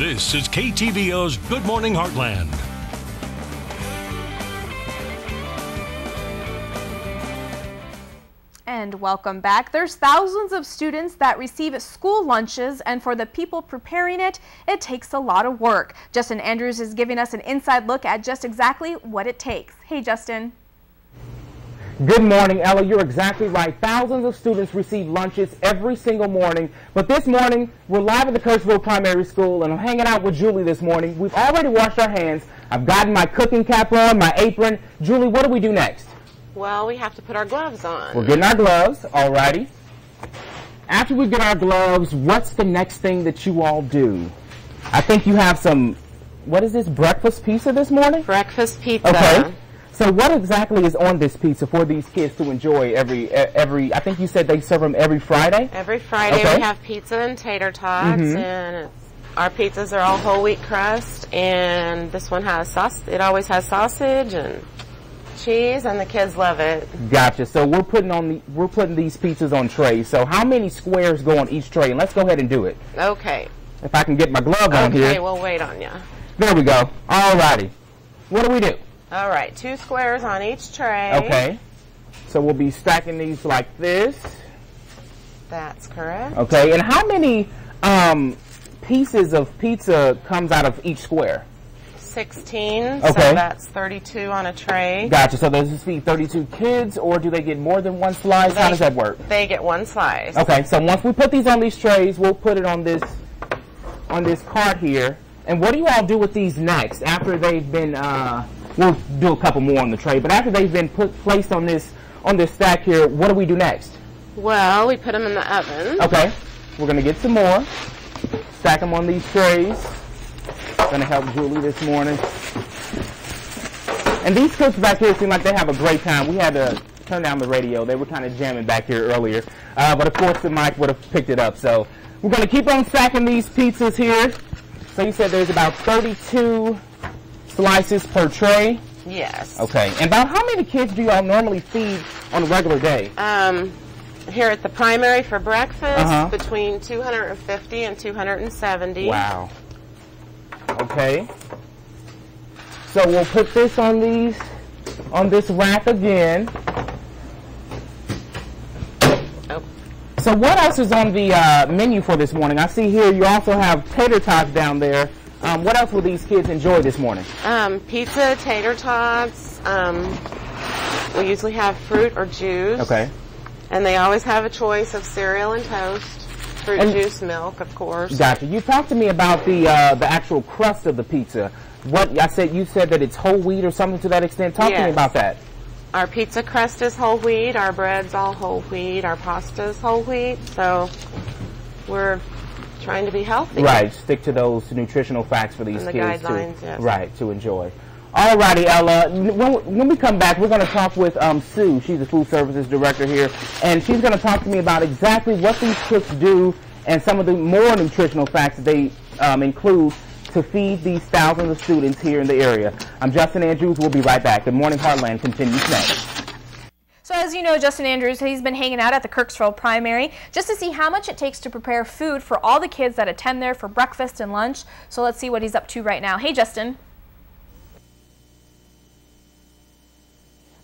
This is KTVO's Good Morning Heartland. And welcome back. There's thousands of students that receive school lunches, and for the people preparing it, it takes a lot of work. Justin Andrews is giving us an inside look at just exactly what it takes. Hey, Justin. Good morning, Ella. You're exactly right. Thousands of students receive lunches every single morning. But this morning, we're live at the Kirksville Primary School, and I'm hanging out with Julie this morning. We've already washed our hands. I've gotten my cooking cap on, my apron. Julie, what do we do next? Well, we have to put our gloves on. We're getting our gloves, alrighty. After we get our gloves, what's the next thing that you all do? I think you have some, what is this, breakfast pizza this morning? Breakfast pizza. Okay. So what exactly is on this pizza for these kids to enjoy every I think you said they serve them every Friday? Every Friday okay. We have pizza and tater tots, and our pizzas are all whole wheat crust, and this one has sauce. It always has sausage and cheese, and the kids love it. Gotcha. So we're putting these pizzas on trays. So how many squares go on each tray? And let's go ahead and do it. Okay. If I can get my glove on here. Okay, we'll wait on you. There we go. Alrighty. What do we do? All right, 2 squares on each tray. Okay. So we'll be stacking these like this. That's correct. Okay. And how many pieces of pizza comes out of each square? 16. Okay. So that's 32 on a tray. Gotcha. So does this feed 32 kids, or do they get more than one slice? How does that work? They get one slice. Okay. So once we put these on these trays, we'll put it on this cart here. And what do you all do with these next after they've been? We'll do a couple more on the tray, but after they've been placed on this stack here, what do we do next? Well, we put them in the oven. Okay, we're gonna get some more, stack them on these trays. Gonna help Julie this morning. And these cooks back here seem like they have a great time. We had to turn down the radio; they were kind of jamming back here earlier, but of course the mic would have picked it up. So we're gonna keep on stacking these pizzas here. So you said there's about 32 slices per tray? Yes. Okay. And about how many kids do y'all normally feed on a regular day? Here at the primary for breakfast, between 250 and 270. Wow. Okay. So we'll put this on this rack again. Oh. So what else is on the menu for this morning? I see here you also have tater tots down there. What else will these kids enjoy this morning? Pizza, tater tots. We usually have fruit or juice. Okay. And they always have a choice of cereal and toast. Fruit juice, milk, of course. Gotcha. You talked to me about the actual crust of the pizza. You said that it's whole wheat or something to that extent. Talk to me about that. Our pizza crust is whole wheat. Our bread's all whole wheat. Our pasta's whole wheat. So we're trying to be healthy. Right. Stick to those nutritional facts for these and the kids guidelines, yes. Right, to enjoy. All righty, Ella. When we come back, we're going to talk with Sue. She's the food services director here, and she's going to talk to me about exactly what these cooks do and some of the more nutritional facts that they include to feed these thousands of students here in the area. I'm Justin Andrews. We'll be right back. Good Morning Heartland continues next. So as you know, Justin Andrews, he's been hanging out at the Kirksville Primary just to see how much it takes to prepare food for all the kids that attend there for breakfast and lunch. So let's see what he's up to right now. Hey, Justin.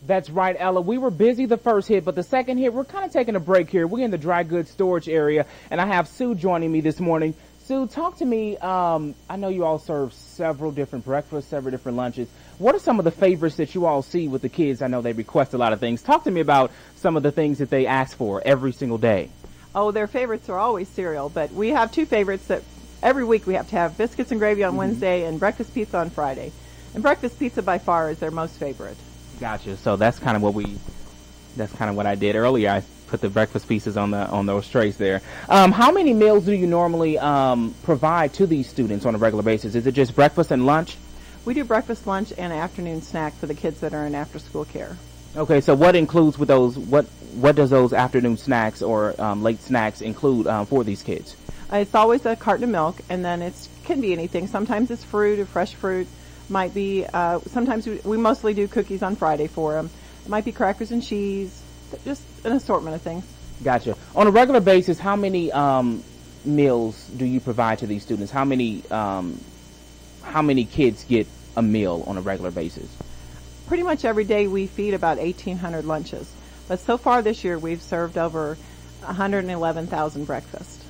That's right, Ella. We were busy the first hit, but the second hit, we're kind of taking a break here. We're in the dry goods storage area, and I have Sue joining me this morning. Sue, talk to me. I know you all serve several different breakfasts, several different lunches. What are some of the favorites that you all see with the kids? I know they request a lot of things. Talk to me about some of the things that they ask for every single day. Oh, their favorites are always cereal, but we have 2 favorites that every week we have to have: biscuits and gravy on Wednesday and breakfast pizza on Friday. And breakfast pizza by far is their most favorite. Gotcha. So that's kind of what I did earlier. I put the breakfast pieces on those trays there. How many meals do you normally provide to these students on a regular basis? Is it just breakfast and lunch? We do breakfast, lunch, and afternoon snack for the kids that are in after-school care. Okay, so what includes with those? What does those afternoon snacks or late snacks include for these kids? It's always a carton of milk, and then it can be anything. Sometimes it's fruit or fresh fruit. Might be. Sometimes we mostly do cookies on Friday for them. It might be crackers and cheese. Just an assortment of things. Gotcha. On a regular basis, how many meals do you provide to these students? How many kids get a meal on a regular basis? Pretty much every day we feed about 1,800 lunches. But so far this year we've served over 111,000 breakfasts.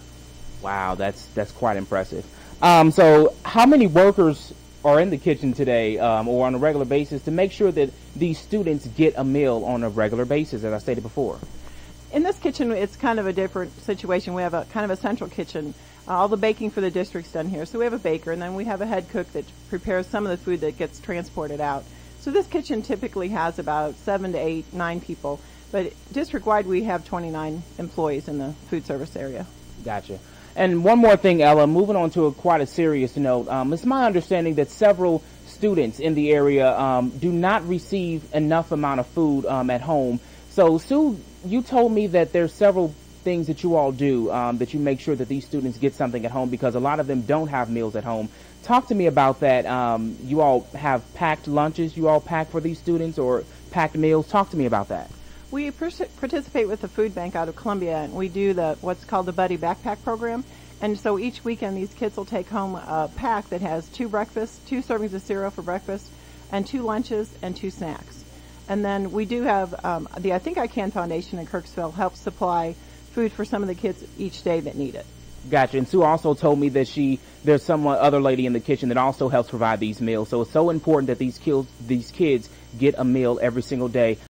Wow, that's quite impressive. So how many workers are in the kitchen today or on a regular basis to make sure that these students get a meal on a regular basis, as I stated before? In this kitchen, it's kind of a different situation. We have a kind of a central kitchen. All the baking for the district's done here. So we have a baker, and then we have a head cook that prepares some of the food that gets transported out. So this kitchen typically has about 7 to 8, 9 people. But district-wide, we have 29 employees in the food service area. Gotcha. And one more thing, Ella, moving on to quite a serious note, it's my understanding that several students in the area do not receive enough amount of food at home. So, Sue, you told me that there's several things that you all do, that you make sure that these students get something at home because a lot of them don't have meals at home. Talk to me about that. You all have packed lunches you all pack for these students or packed meals. Talk to me about that. We participate with the food bank out of Columbia, and we do what's called the Buddy Backpack program. And so each weekend these kids will take home a pack that has 2 breakfasts, 2 servings of cereal for breakfast, and 2 lunches and 2 snacks. And then we do have the I Think I Can Foundation in Kirksville helps supply food for some of the kids each day that need it. Gotcha. And Sue also told me that there's some other lady in the kitchen that also helps provide these meals. So it's so important that these kids get a meal every single day.